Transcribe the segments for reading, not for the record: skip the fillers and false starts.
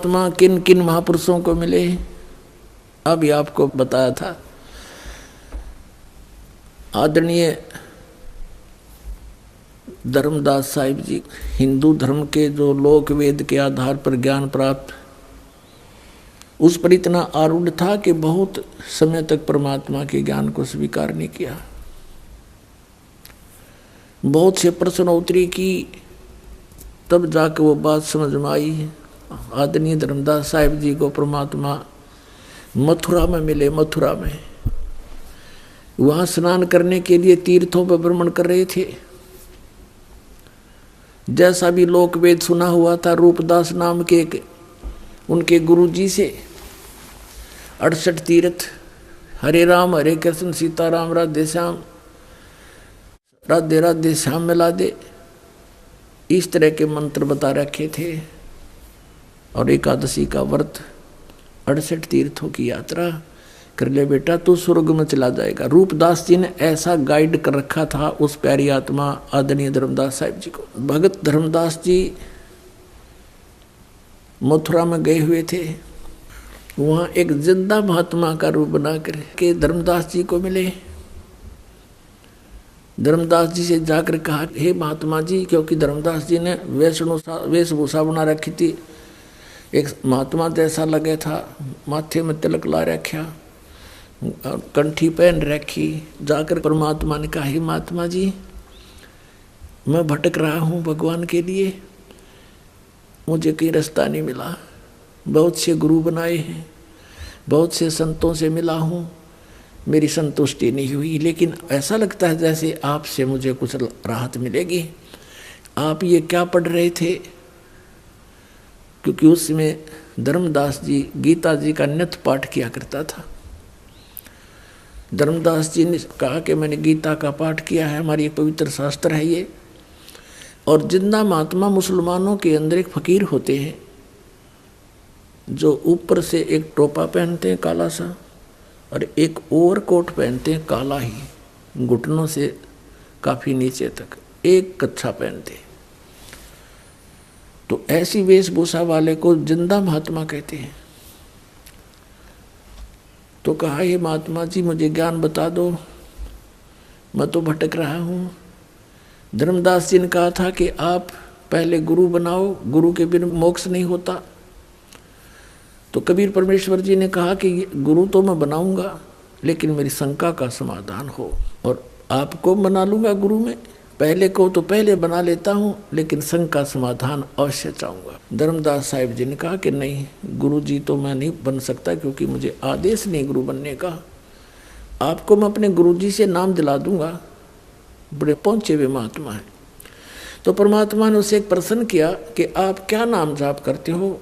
परमात्मा किन किन महापुरुषों को मिले, अभी आपको बताया था। आदरणीय धर्मदास साहिब जी हिंदू धर्म के जो लोक वेद के आधार पर ज्ञान प्राप्त, उस पर इतना आरूढ़ था कि बहुत समय तक परमात्मा के ज्ञान को स्वीकार नहीं किया। बहुत से प्रश्नोत्तरी की, तब जाकर वो बात समझ में आई। आदरणीय धर्मदास साहिब जी को परमात्मा मथुरा में मिले। मथुरा में वहाँ स्नान करने के लिए तीर्थों पर भ्रमण कर रहे थे। जैसा भी लोक वेद सुना हुआ था, रूपदास नाम के एक उनके गुरुजी से 68 तीर्थ, हरे राम हरे कृष्ण सीताराम राधे श्याम, राधे राधे श्याम मिला दे, इस तरह के मंत्र बता रखे थे। और एकादशी का व्रत, 68 तीर्थों की यात्रा कर ले बेटा, तू स्वर्ग में चला जाएगा। रूपदास जी ने ऐसा गाइड कर रखा था उस प्यारी आत्मा आदरणीय धर्मदास साहिब जी को। भगत धर्मदास जी मथुरा में गए हुए थे। वहाँ एक जिंदा महात्मा का रूप बना कर के धर्मदास जी को मिले। धर्मदास जी से जाकर कहा, हे महात्मा जी, क्योंकि धर्मदास जी ने वेशभूषा बना रखी थी, एक महात्मा जैसा लगे था, माथे में तिलक ला रखा, कंठी पहन रखी। जाकर परमात्मा ने कहा, हे महात्मा जी, मैं भटक रहा हूँ भगवान के लिए, मुझे कहीं रास्ता नहीं मिला। बहुत से गुरु बनाए हैं, बहुत से संतों से मिला हूँ, मेरी संतुष्टि नहीं हुई, लेकिन ऐसा लगता है जैसे आपसे मुझे कुछ राहत मिलेगी। आप ये क्या पढ़ रहे थे? क्योंकि उसमें धर्मदास जी गीता जी का नित्य पाठ किया करता था। धर्मदास जी ने कहा कि मैंने गीता का पाठ किया है, हमारी एक पवित्र शास्त्र है ये। और जिंदा महात्मा मुसलमानों के अंदर एक फकीर होते हैं जो ऊपर से एक टोपा पहनते हैं काला सा, और एक ओवरकोट पहनते हैं काला ही, घुटनों से काफ़ी नीचे तक एक कच्छा पहनते हैं। तो ऐसी वेशभूषा वाले को जिंदा महात्मा कहते हैं। तो कहा, ये महात्मा जी मुझे ज्ञान बता दो, मैं तो भटक रहा हूँ। धर्मदास जी ने कहा था कि आप पहले गुरु बनाओ, गुरु के बिना मोक्ष नहीं होता। तो कबीर परमेश्वर जी ने कहा कि गुरु तो मैं बनाऊंगा, लेकिन मेरी शंका का समाधान हो, और आपको बना लूँगा गुरु में। पहले को तो पहले बना लेता हूँ, लेकिन शंका समाधान अवश्य चाहूँगा। धर्मदास साहिब जी ने कहा कि नहीं, गुरु जी तो मैं नहीं बन सकता, क्योंकि मुझे आदेश नहीं गुरु बनने का। आपको मैं अपने गुरु जी से नाम दिला दूंगा, बड़े पहुँचे हुए महात्मा हैं। तो परमात्मा ने उसे एक प्रश्न किया कि आप क्या नाम जाप करते हो?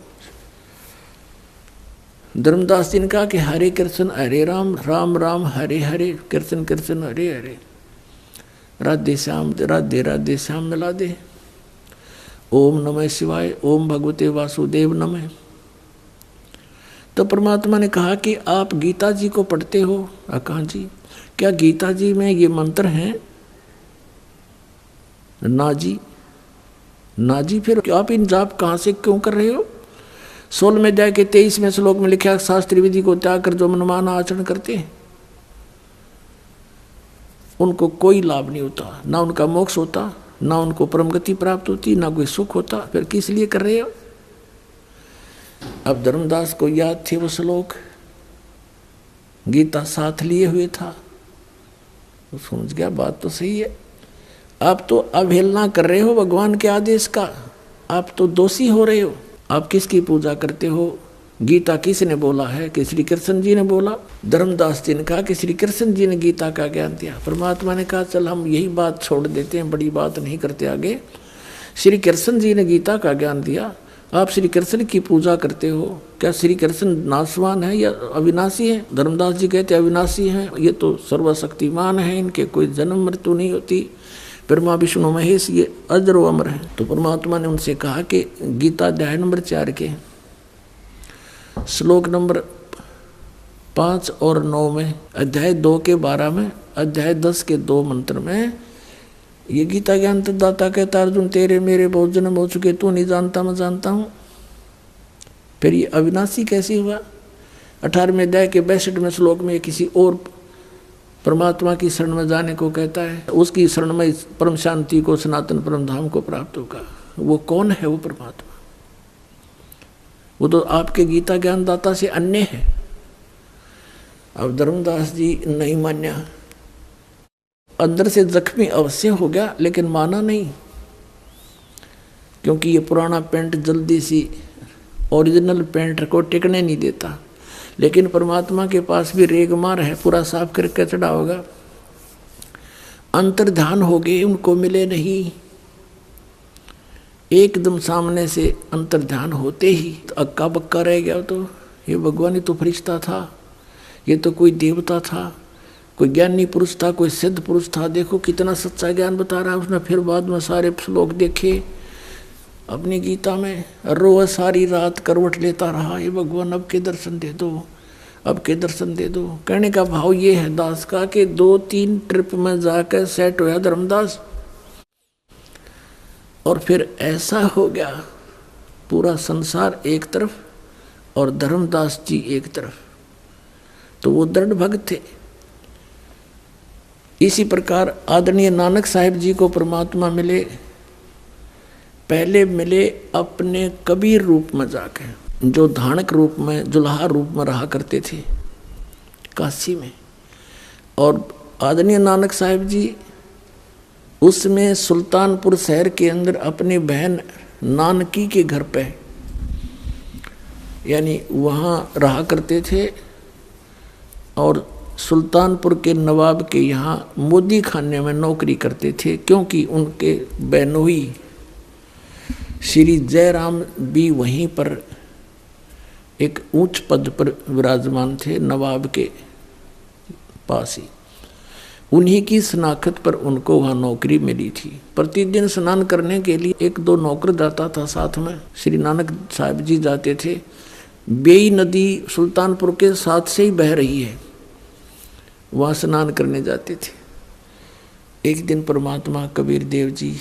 धर्मदास जी ने कहा कि हरे कृष्ण हरे राम, राम राम हरे हरे, कृष्ण कृष्ण हरे हरे, राधे श्याम राधे राधे श्याम मिला दे। ओम नमः शिवाय, ओम भगवते वासुदेव नमः। तो परमात्मा ने कहा कि आप गीता जी को पढ़ते हो? कहा जी। क्या गीता जी में ये मंत्र हैं? ना जी, ना जी। फिर आप इन जाप कहाँ से क्यों कर रहे हो? 16वें अध्याय के 23वें श्लोक में लिखा, शास्त्रीय विधि को त्याग कर जो मनमाना आचरण करते हैं उनको कोई लाभ नहीं होता, ना उनका मोक्ष होता, ना उनको परम गति प्राप्त होती, ना कोई सुख होता। फिर किस लिए कर रहे हो? अब धर्मदास को याद थे वो श्लोक, गीता साथ लिए हुए था, वो समझ गया बात तो सही है। आप तो अवहेलना कर रहे हो भगवान के आदेश का, आप तो दोषी हो रहे हो। आप किसकी पूजा करते हो? गीता किसने बोला है? कि श्री कृष्ण जी ने बोला। धर्मदास जी ने कहा कि श्री कृष्ण जी ने गीता का ज्ञान दिया। परमात्मा ने कहा चल हम यही बात छोड़ देते हैं, बड़ी बात नहीं करते आगे। श्री कृष्ण जी ने गीता का ज्ञान दिया, आप श्री कृष्ण की पूजा करते हो। क्या श्री कृष्ण नाशवान है या अविनाशी है? धर्मदास जी कहते अविनाशी हैं, ये तो सर्वशक्तिमान है, इनके कोई जन्म मृत्यु नहीं होती। ब्रह्मा विष्णु महेश ये अजर व अमर है। तो परमात्मा ने उनसे कहा कि गीता अध्याय नंबर 4 के श्लोक नंबर 5 और 9 में, अध्याय 2 के 12 में, अध्याय 10 के 2 मंत्र में ये गीता ज्ञान दाता कहता अर्जुन तेरे मेरे बहुत जन्म हो चुके, तू नहीं जानता मैं जानता हूँ। फिर ये अविनाशी कैसे हुआ? 18वें अध्याय के 62वें श्लोक में किसी और परमात्मा की शरण में जाने को कहता है, उसकी शरण में परम शांति को, सनातन परम धाम को प्राप्त होगा। वो कौन है वो परमात्मा? वो तो आपके गीता ज्ञानदाता से अन्य है। अब धर्मदास जी नहीं मान्या, अंदर से जख्मी अवश्य हो गया लेकिन माना नहीं, क्योंकि ये पुराना पेंट जल्दी सी ओरिजिनल पेंट को टिकने नहीं देता। लेकिन परमात्मा के पास भी रेगमार है, पूरा साफ करके चढ़ा होगा। अंतर्ध्यान हो गए, उनको मिले नहीं। एकदम सामने से अंतर्ध्यान होते ही तो अक्का बक्का रह गया। तो ये भगवान ही तो फरिश्ता था, ये तो कोई देवता था, कोई ज्ञानी पुरुष था, कोई सिद्ध पुरुष था। देखो कितना सच्चा ज्ञान बता रहा है उसने। फिर बाद में सारे श्लोक देखे अपनी गीता में, रोज सारी रात करवट लेता रहा, ये भगवान अब के दर्शन दे दो, अब के दर्शन दे दो। कहने का भाव ये है दास का कि 2-3 ट्रिप में जाकर सेट होया धर्मदास, और फिर ऐसा हो गया पूरा संसार एक तरफ और धर्मदास जी एक तरफ। तो वो दृढ़ भक्त थे। इसी प्रकार आदरणीय नानक साहिब जी को परमात्मा मिले, पहले मिले अपने कबीर रूप में जाके, जो धानक रूप में, जुल्हा रूप में रहा करते थे काशी में। और आदरणीय नानक साहिब जी उसमें सुल्तानपुर शहर के अंदर अपनी बहन नानकी के घर पे, यानी वहाँ रहा करते थे। और सुल्तानपुर के नवाब के यहाँ मोदी खाने में नौकरी करते थे, क्योंकि उनके बहनोई श्री जयराम भी वहीं पर एक ऊंच पद पर विराजमान थे, नवाब के पास ही। उन्हीं की शनाख्त पर उनको वहाँ नौकरी मिली थी। प्रतिदिन स्नान करने के लिए 1-2 नौकर जाता था साथ में। श्री नानक साहिब जी जाते थे। बेई नदी सुल्तानपुर के साथ से ही बह रही है, वहाँ स्नान करने जाते थे। एक दिन परमात्मा कबीर देव जी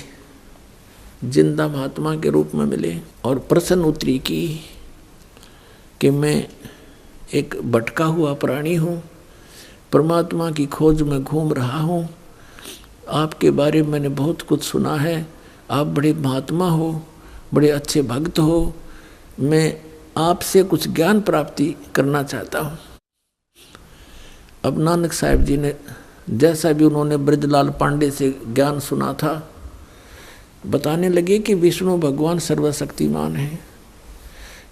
जिंदा महात्मा के रूप में मिले और प्रश्न उत्तरी की कि मैं एक भटका हुआ प्राणी हूँ, परमात्मा की खोज में घूम रहा हूँ, आपके बारे में मैंने बहुत कुछ सुना है, आप बड़े महात्मा हो, बड़े अच्छे भक्त हो, मैं आपसे कुछ ज्ञान प्राप्ति करना चाहता हूँ। अब नानक साहिब जी ने जैसा भी उन्होंने ब्रजलाल पांडे से ज्ञान सुना था, बताने लगे कि विष्णु भगवान सर्वशक्तिमान है,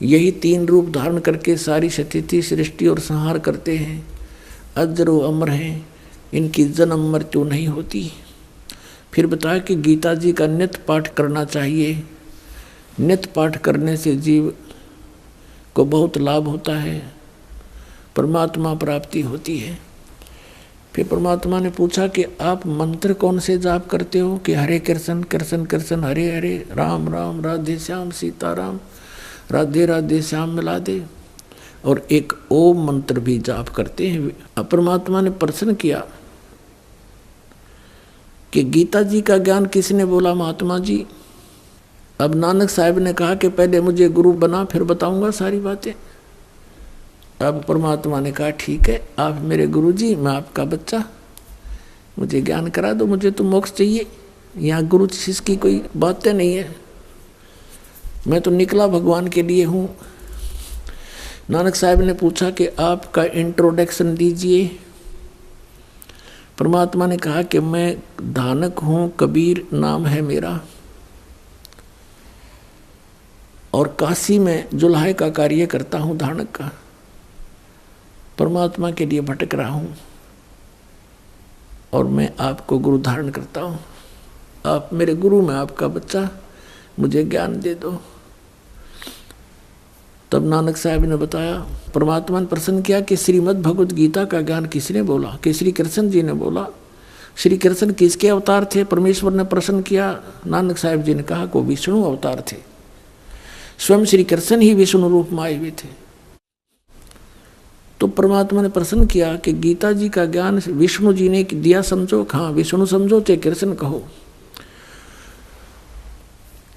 यही 3 रूप धारण करके सारी स्थिति सृष्टि और संहार करते हैं, अजर व अमर हैं, इनकी जन्म मृत्यु नहीं होती। फिर बताया कि गीता जी का नित्य पाठ करना चाहिए, नित्य पाठ करने से जीव को बहुत लाभ होता है, परमात्मा प्राप्ति होती है। फिर परमात्मा ने पूछा कि आप मंत्र कौन से जाप करते हो? कि हरे कृष्ण कृष्ण कृष्ण हरे हरे, राम राम राधे श्याम सीताराम, राधे राधे श्याम मिला दे। और एक ओम मंत्र भी जाप करते हैं। अब परमात्मा ने प्रश्न किया कि गीता जी का ज्ञान किसने बोला महात्मा जी? अब नानक साहिब ने कहा कि पहले मुझे गुरु बना, फिर बताऊंगा सारी बातें। अब परमात्मा ने कहा ठीक है, आप मेरे गुरु जी, मैं आपका बच्चा, मुझे ज्ञान करा दो, मुझे तो मोक्ष चाहिए। यहाँ गुरु शिष्य की कोई बातें नहीं है, मैं तो निकला भगवान के लिए हूँ। नानक साहिब ने पूछा कि आपका इंट्रोडक्शन दीजिए। परमात्मा ने कहा कि मैं धानक हूँ, कबीर नाम है मेरा, और काशी में जुल्हे का कार्य करता हूँ, धानक का, परमात्मा के लिए भटक रहा हूँ, और मैं आपको गुरु धारण करता हूँ। आप मेरे गुरु, मैं आपका बच्चा, मुझे ज्ञान दे दो। तब नानक साहब ने बताया, परमात्मा ने प्रश्न किया कि श्रीमद् भगवद गीता का ज्ञान किसने बोला? कि श्री कृष्ण जी ने बोला। श्री कृष्ण किसके अवतार थे? परमेश्वर ने प्रश्न किया। नानक साहब जी ने कहा को विष्णु अवतार थे, स्वयं श्री कृष्ण ही विष्णु रूप में आए हुए थे। तो परमात्मा ने प्रश्न किया कि गीता जी का ज्ञान विष्णु जी ने दिया समझो? हाँ, विष्णु समझो चाहे कृष्ण कहो।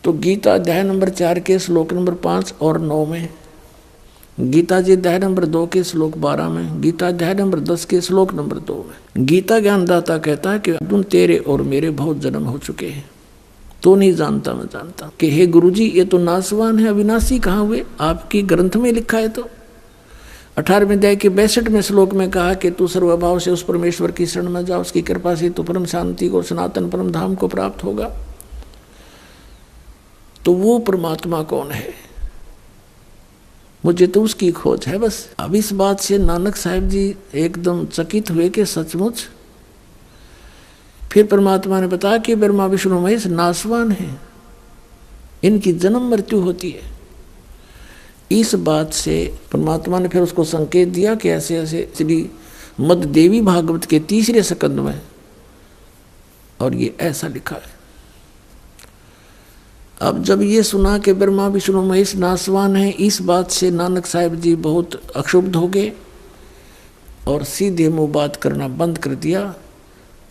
तो गीता अध्याय नंबर 4 के श्लोक नंबर 5 और 9 में गीता जी अध्याय नंबर 2 के श्लोक 12 में, गीता अध्याय नंबर 10 के श्लोक नंबर 2 में गीता ज्ञानदाता कहता है कि अर्जुन तेरे और मेरे बहुत जन्म हो चुके हैं, तो नहीं जानता मैं जानता। कि हे गुरुजी ये तो नासवान है, अविनाशी कहाँ हुए? आपकी ग्रंथ में लिखा है। तो 18वें अध्याय के 62वें श्लोक में कहा कि तू सर्वभाव से उस परमेश्वर की शरण में जा, उसकी कृपा से तू परम शांति को, सनातन परम धाम को प्राप्त होगा। तो वो परमात्मा कौन है? मुझे तो उसकी खोज है बस। अब इस बात से नानक साहिब जी एकदम चकित हुए कि सचमुच। फिर परमात्मा ने बताया कि ब्रह्मा विष्णु महेश नासवान है, इनकी जन्म मृत्यु होती है। इस बात से परमात्मा ने फिर उसको संकेत दिया कि ऐसे ऐसे श्री मद देवी भागवत के 3 स्कंद में, और ये ऐसा लिखा है। अब जब ये सुना कि ब्रह्मा विष्णु महेश नासवान है, इस बात से नानक साहिब जी बहुत अक्षुब्ध हो गए और सीधे मुंह बात करना बंद कर दिया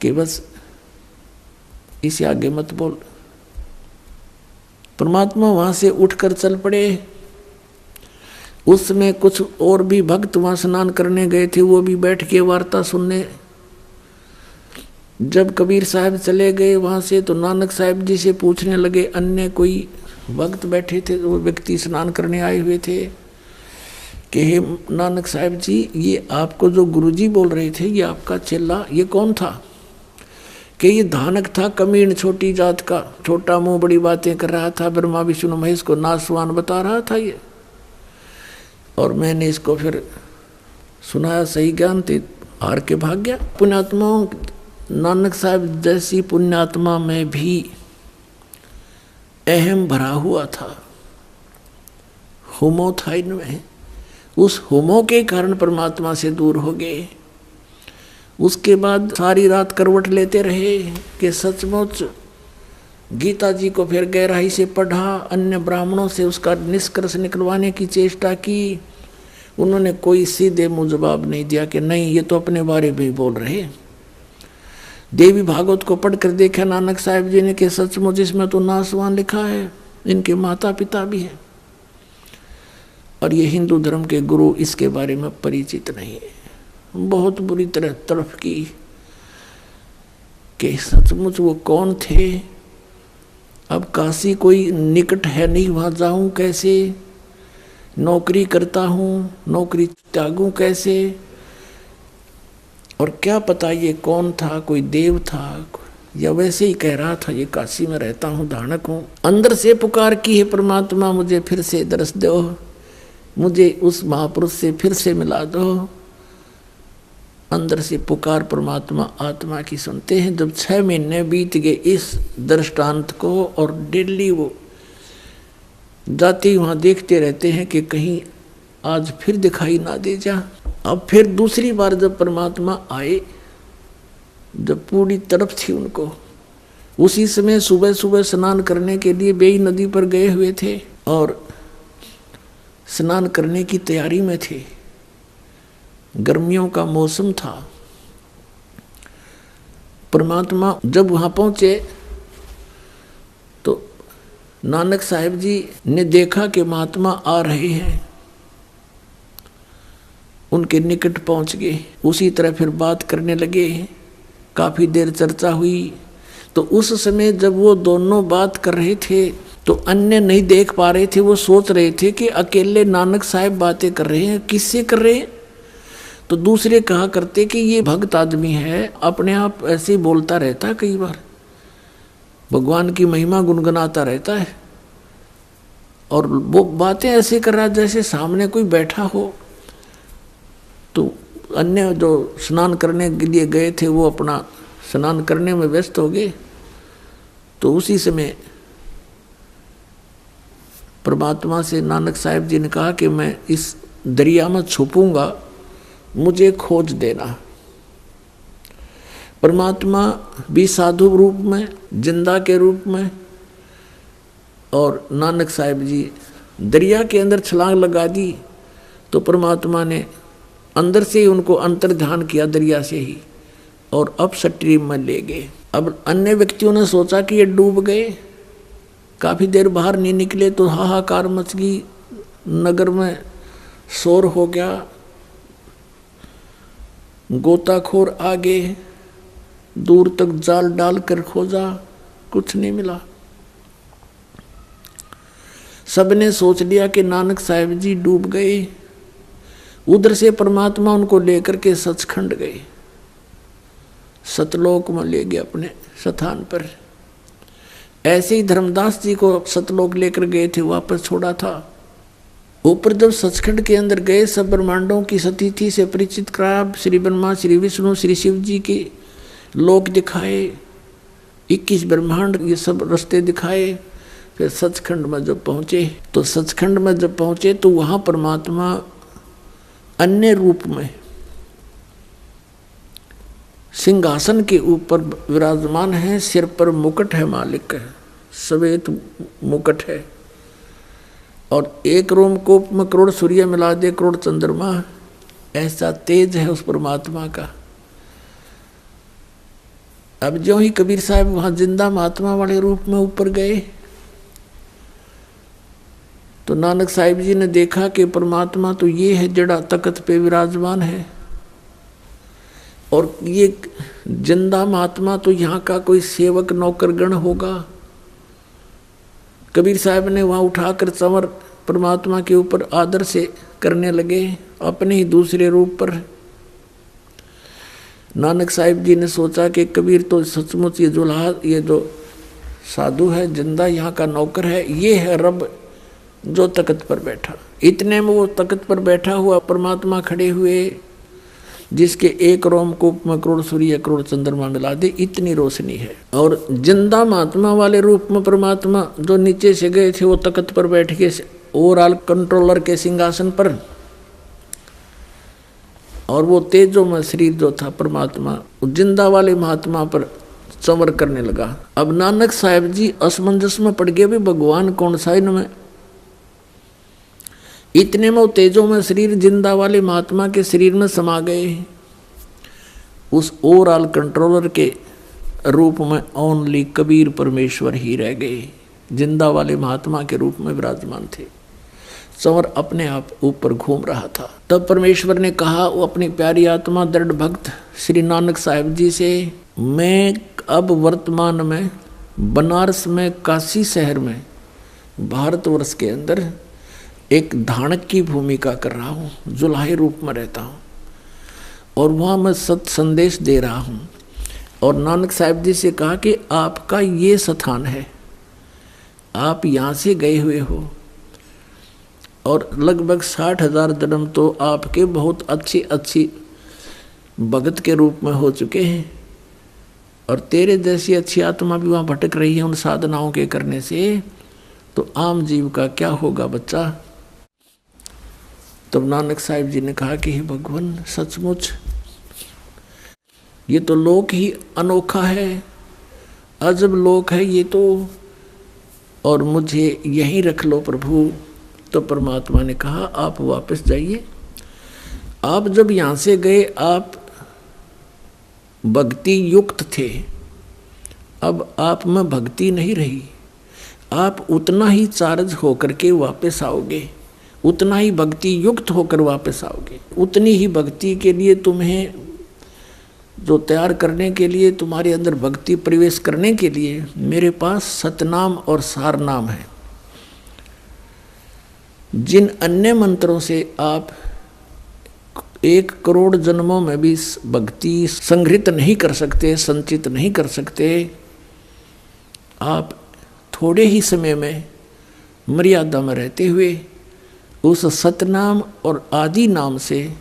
कि बस इसे आगे मत बोल। परमात्मा वहां से उठकर चल पड़े। उसमें कुछ और भी भक्त वहां स्नान करने गए थे, वो भी बैठ के वार्ता सुनने। जब कबीर साहब चले गए वहां से, तो नानक साहिब जी से पूछने लगे, अन्य कोई भक्त बैठे थे, वो व्यक्ति स्नान करने आए हुए थे, कि हे नानक साहिब जी, ये आपको जो गुरुजी बोल रहे थे, ये आपका चेला, ये कौन था? कि ये धानक था, कमीन, छोटी जात का, छोटा मुंह, बड़ी बातें कर रहा था, ब्रह्मा विष्णु महेश को नासवान बता रहा था ये। और मैंने इसको फिर सुनाया सही ज्ञान, ते हार के भाग गया। पुण्यात्माओं, नानक साहब जैसी पुण्यात्मा में भी अहम भरा हुआ था, होमो था इनमें। उस होमो के कारण परमात्मा से दूर हो गए। उसके बाद सारी रात करवट लेते रहे कि सचमुच गीता जी को फिर गहराई से पढ़ा, अन्य ब्राह्मणों से उसका निष्कर्ष निकलवाने की चेष्टा की। उन्होंने कोई सीधे मुंह जवाब नहीं दिया कि नहीं, ये तो अपने बारे में बोल रहे। देवी भागवत को पढ़कर देखा नानक साहिब जी ने कि सचमुच इसमें तो नासवान लिखा है, इनके माता पिता भी हैं, और ये हिंदू धर्म के गुरु इसके बारे में परिचित नहीं है। बहुत बुरी तरह तड़फ की कि सचमुच वो कौन थे। अब काशी कोई निकट है नहीं, वहाँ जाऊँ कैसे? नौकरी करता हूँ, नौकरी त्यागूँ कैसे? और क्या पता ये कौन था, कोई देव था या वैसे ही कह रहा था ये काशी में रहता हूँ, धानक हूँ। अंदर से पुकार की है, परमात्मा मुझे फिर से दर्श दो, मुझे उस महापुरुष से फिर से मिला दो। अंदर से पुकार परमात्मा आत्मा की सुनते हैं। जब 6 महीने बीत गए इस दृष्टांत को, और डेली वो जाते ही वहाँ देखते रहते हैं कि कहीं आज फिर दिखाई ना दे जा। अब फिर दूसरी बार जब परमात्मा आए, जब पूरी तरफ थी उनको, उसी समय सुबह सुबह स्नान करने के लिए बेई नदी पर गए हुए थे और स्नान करने की तैयारी में थे। गर्मियों का मौसम था। परमात्मा जब वहाँ पहुँचे तो नानक साहिब जी ने देखा कि महात्मा आ रहे हैं, उनके निकट पहुँच गए। उसी तरह फिर बात करने लगे, काफ़ी देर चर्चा हुई। तो उस समय जब वो दोनों बात कर रहे थे तो अन्य नहीं देख पा रहे थे, वो सोच रहे थे कि अकेले नानक साहिब बातें कर रहे हैं, किससे कर रहे हैं? तो दूसरे कहा करते कि ये भक्त आदमी है, अपने आप ऐसे ही बोलता रहता है, कई बार भगवान की महिमा गुनगुनाता रहता है, और वो बातें ऐसे कर रहा जैसे सामने कोई बैठा हो। तो अन्य जो स्नान करने के लिए गए थे वो अपना स्नान करने में व्यस्त हो गए। तो उसी समय परमात्मा से नानक साहिब जी ने कहा कि मैं इस दरिया में छुपूंगा, मुझे खोज देना। परमात्मा भी साधु रूप में, जिंदा के रूप में, और नानक साहिब जी दरिया के अंदर छलांग लगा दी। तो परमात्मा ने अंदर से ही उनको अंतर ध्यान किया दरिया से ही, और अब स्ट्रीम में ले गए। अब अन्य व्यक्तियों ने सोचा कि ये डूब गए, काफ़ी देर बाहर नहीं निकले तो हाहाकार मच गई, नगर में शोर हो गया, गोताखोर आगे दूर तक जाल डालकर खोजा, कुछ नहीं मिला। सबने सोच लिया कि नानक साहिब जी डूब गए। उधर से परमात्मा उनको लेकर के सचखंड गए, सतलोक में ले गए अपने स्थान पर। ऐसे ही धर्मदास जी को सतलोक लेकर गए थे, वापस छोड़ा था। ऊपर जब सचखंड के अंदर गए, सब ब्रह्मांडों की स्थिति से परिचित करा। श्री ब्रह्मा, श्री विष्णु, श्री शिव जी के लोक दिखाए, 21 ब्रह्मांड, ये सब रास्ते दिखाए। फिर सचखंड में जब पहुँचे तो वहाँ परमात्मा अन्य रूप में सिंहासन के ऊपर विराजमान है। सिर पर मुकुट है, मालिक है, श्वेत मुकुट है। और एक रोमकूप में करोड़ सूर्य मिला दे, करोड़ चंद्रमा, ऐसा तेज है उस परमात्मा का। अब जो ही कबीर साहब वहाँ जिंदा महात्मा वाले रूप में ऊपर गए तो नानक साहिब जी ने देखा कि परमात्मा तो ये है जड़ा तख्त पे विराजमान है, और ये जिंदा महात्मा तो यहाँ का कोई सेवक नौकरगण होगा। कबीर साहब ने वहाँ उठाकर चंवर परमात्मा के ऊपर आदर से करने लगे, अपने ही दूसरे रूप पर। नानक साहिब जी ने सोचा कि कबीर तो सचमुच ये जो साधु है, जिंदा यहाँ का नौकर है, ये है रब जो तख्त पर बैठा। इतने में वो तख्त पर बैठा हुआ परमात्मा खड़े हुए, जिसके एक रोमकूप में करोड़ सूर्य करोड़ चंद्रमा मिला दे, इतनी रोशनी है। और जिंदा महात्मा वाले रूप में परमात्मा जो नीचे से गए थे, वो तख्त पर बैठ के ओवरऑल कंट्रोलर के सिंहासन पर, और वो तेजो में शरीर जो था परमात्मा जिंदा वाले महात्मा पर चंवर करने लगा। अब नानक साहिब जी असमंजस में पड़ गए, भी भगवान कौन सा इनमें। इतने में तेजों में शरीर जिंदा वाले महात्मा के शरीर में समा गए। उस ओवरऑल कंट्रोलर के रूप में ओनली कबीर परमेश्वर ही रह गए, जिंदा वाले महात्मा के रूप में विराजमान थे। चंवर अपने आप ऊपर घूम रहा था। तब परमेश्वर ने कहा, वो अपनी प्यारी आत्मा दृढ़ भक्त श्री नानक साहिब जी से, मैं अब वर्तमान में बनारस में, काशी शहर में, भारतवर्ष के अंदर एक धानक की भूमिका कर रहा हूँ, जुलाहे रूप में रहता हूँ, और वहाँ मैं सत संदेश दे रहा हूँ। और नानक साहिब जी से कहा कि आपका ये स्थान है, आप यहाँ से गए हुए हो, और लगभग 60,000 जन्म तो आपके बहुत अच्छी भगत के रूप में हो चुके हैं, और तेरे जैसी अच्छी आत्मा भी वहाँ भटक रही है उन साधनाओं के करने से, तो आम जीव का क्या होगा बच्चा। तब नानक साहिब जी ने कहा कि हे भगवान, सचमुच ये तो लोक ही अनोखा है, अजब लोक है ये तो, और मुझे यहीं रख लो प्रभु। तो परमात्मा ने कहा, आप वापस जाइए। आप जब यहाँ से गए आप भक्ति युक्त थे, अब आप में भक्ति नहीं रही। आप उतना ही चार्ज होकर के वापस आओगे, उतना ही भक्ति युक्त होकर वापस आओगे। उतनी ही भक्ति के लिए तुम्हें जो तैयार करने के लिए, तुम्हारे अंदर भक्ति प्रवेश करने के लिए मेरे पास सतनाम और सारनाम है। जिन अन्य मंत्रों से आप 1 करोड़ जन्मों में भी भक्ति संग्रहित नहीं कर सकते, संचित नहीं कर सकते, आप थोड़े ही समय में मर्यादा में रहते हुए उस सतनाम और आदि नाम से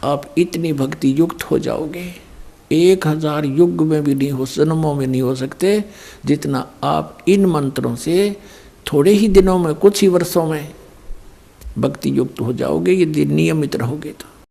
आप इतनी भक्ति युक्त हो जाओगे, 1000 युग में भी नहीं हो, जन्मों में नहीं हो सकते, जितना आप इन मंत्रों से थोड़े ही दिनों में, कुछ ही वर्षों में भक्ति युक्त हो जाओगे, यदि नियमित रहोगे तो।